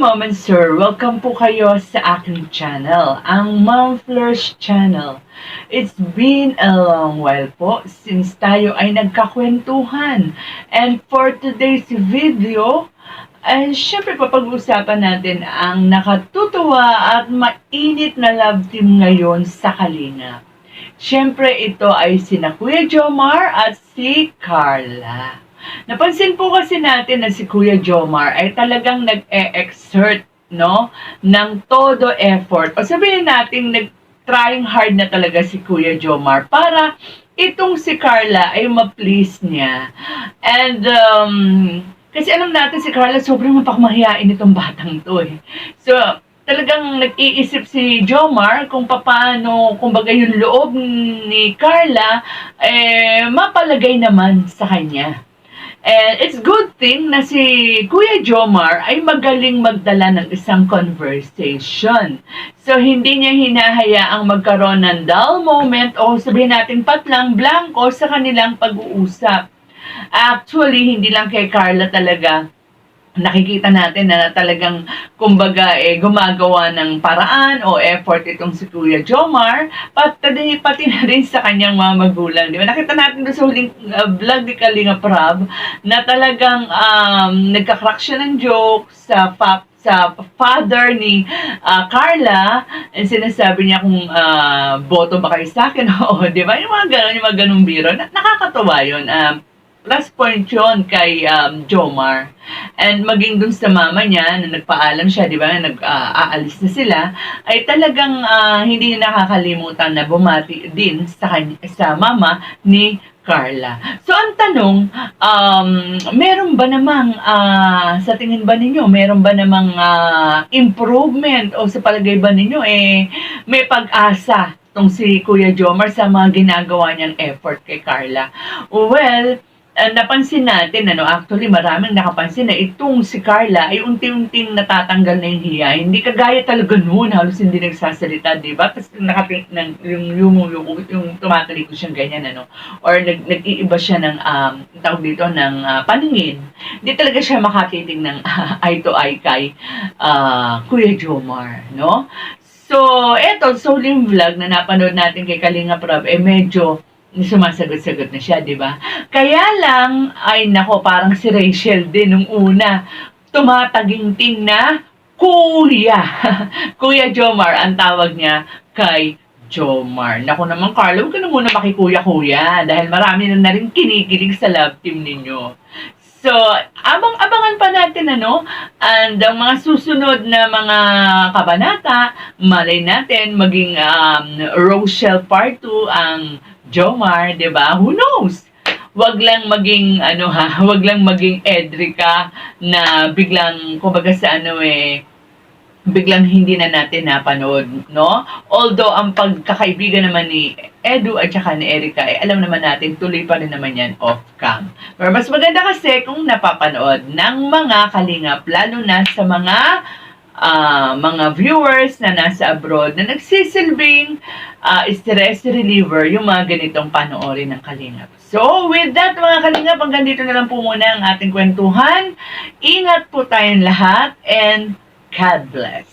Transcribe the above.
Mom and Sir, welcome po kayo sa aking channel, ang Mom Flourish Channel. It's been a long while po since tayo ay nagkakwentuhan. And for today's video, ay syempre papag-usapan natin ang nakatutuwa at mainit na love team ngayon sa Kalingap. Syempre ito ay sina Kuya Jomar at si Carla. Napansin po kasi natin na si Kuya Jomar ay talagang nag-e-exert, no, ng todo effort. O sabihin natin, nag-trying hard na talaga si Kuya Jomar para itong si Carla ay ma-please niya. And, kasi alam natin si Carla sobrang mapakmahiyain itong batang to eh. So, talagang nag-iisip si Jomar kung paano, kumbaga yung loob ni Carla, mapalagay naman sa kanya. And it's good thing na si Kuya Jomar ay magaling magdala ng isang conversation. So, hindi niya hinahayaang magkaroon ng dull moment o sabihin natin patlang blanco sa kanilang pag-uusap. Actually, hindi lang kay Carla talaga nakikita natin na talagang kumbaga gumagawa ng paraan o effort itong si Kuya Jomar pati na rin sa kanyang mga magulang. Di ba? Nakita natin doon sa huling vlog ni Kalinga Prab na talagang nagka-crack siya ng joke sa father ni Carla, and sinasabi niya kung boto ba kayo sa akin o di ba? Yung mga ganung biro, nakakatawa yun. Plus point yun kay Jomar. And maging dun sa mama niya, na nagpaalam siya, di ba, aalis na sila, ay talagang hindi nakakalimutan na bumati din sa mama ni Carla. So, ang tanong, meron ba namang, sa tingin ba ninyo, meron ba namang improvement o sa palagay ba ninyo, may pag-asa tong si Kuya Jomar sa mga ginagawa niyang effort kay Carla? Well, napansin natin, actually maraming nakapansin na itong si Carla ay unti-unting natatanggal na yung hiya. Hindi kagaya talaga noon, halos hindi nagsasalita, di ba? Kasi yung tumatalikod siyang ganyan, or nag-iiba siya ng, tawag dito, ng paningin. Hindi talaga siya makatiting ng eye to eye kay Kuya Jomar, no? So, eto, huling vlog na napanood natin kay Kalinga Prab, medyo sumasagot-sagot na siya, di ba? Kaya lang, ay nako, parang si Rachel din nung una, tumataginting na Kuya. Kuya Jomar, ang tawag niya kay Jomar. Naku naman, Carla, huwag ka na muna makikuya-kuya dahil marami na rin kinikilig sa love team ninyo. So, abangan pa natin, and ang mga susunod na mga kabanata, malay natin, maging Rochelle Part 2 ang Jomar, 'di ba? Who knows? Wag lang maging wag lang maging Edrica na biglang kumbaga sa biglang hindi na natin napanood, no? Although ang pagkakaibigan naman ni Edu at saka ni Erica, alam naman natin tuloy pa rin naman yan off-cam. Pero mas maganda kasi kung napapanood ng mga kalingap, lalo na sa mga viewers na nasa abroad na nagsisilbing stress reliever yung mga ganitong panoorin ng Kalingap. So, with that mga Kalingap, hanggang dito na lang po muna ang ating kwentuhan. Ingat po tayong lahat and God bless.